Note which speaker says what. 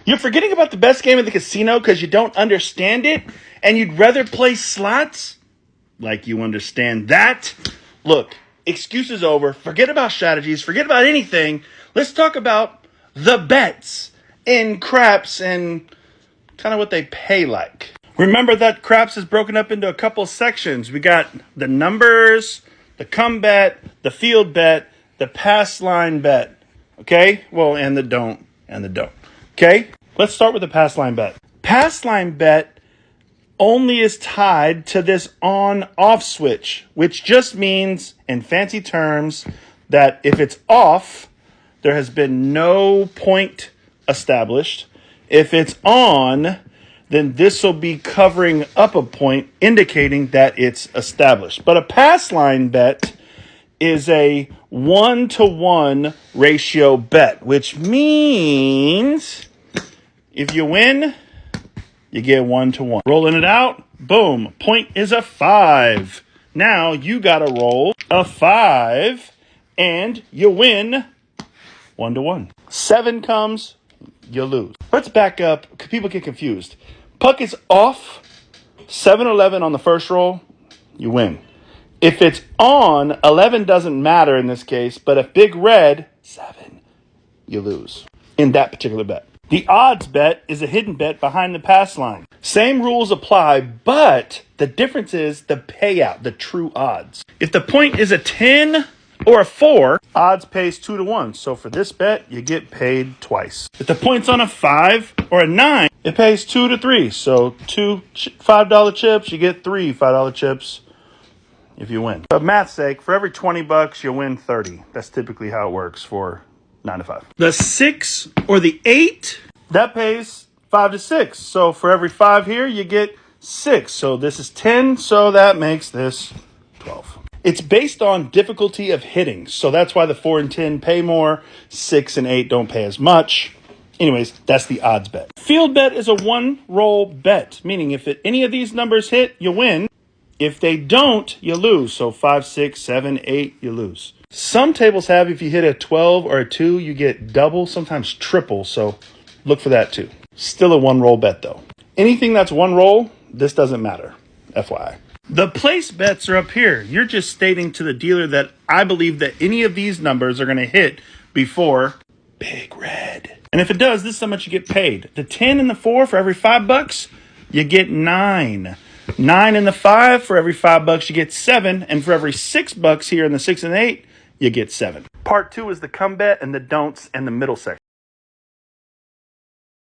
Speaker 1: You're forgetting about the best game in the casino because you don't understand it and you'd rather play slots? Like you understand that? Look, excuses over. Forget about strategies. Forget about anything. Let's talk about the bets in craps and kind of what they pay like. Remember that craps is broken up into a couple sections. We got the numbers, the come bet, the field bet, the pass line bet. Okay? Well, and the don't. Okay? Let's start with the pass line bet. Pass line bet only is tied to this on-off switch, which just means, in fancy terms, that if it's off, there has been no point established. If it's on, then this will be covering up a point, indicating that it's established. But a pass line bet is a 1-to-1 ratio bet, which means if you win, you get 1-to-1. Rolling it out, boom, point is a 5. Now you got to roll a 5 and you win 1-to-1. 7 comes, you lose. Let's back up because people get confused. Puck is off, 7-11 on the first roll, you win. If it's on, 11 doesn't matter in this case, but if big red, 7, you lose in that particular bet. The odds bet is a hidden bet behind the pass line. Same rules apply, but the difference is the payout, the true odds. If the point is a 10 or a 4, odds pays 2-to-1. So for this bet, you get paid twice. If the point's on a 5 or a 9, it pays 2-to-3. So 2 $5 chips, you get 3 $5 chips if you win. For math's sake, for every $20, you win 30. That's typically how it works for 9 to 5. The 6 or the 8, that pays 5 to 6. So for every 5 here, you get 6. So this is 10, so that makes this 12. It's based on difficulty of hitting. So that's why the 4 and 10 pay more. 6 and 8 don't pay as much. Anyways, that's the odds bet. Field bet is a 1-roll bet, meaning if any of these numbers hit, you win. If they don't, you lose. So 5, 6, 7, 8, you lose. Some tables have, if you hit a 12 or a 2, you get double, sometimes triple. So look for that too. Still a 1-roll bet though. Anything that's 1 roll, this doesn't matter. FYI. The place bets are up here. You're just stating to the dealer that I believe that any of these numbers are going to hit before big red. And if it does, this is how much you get paid. The 10 and the 4 for every $5, you get 9. 9 and the 5, for every $5, you get 7. And for every $6 here in the 6 and 8, you get 7. Part 2 is the come bet and the don'ts and the middle section.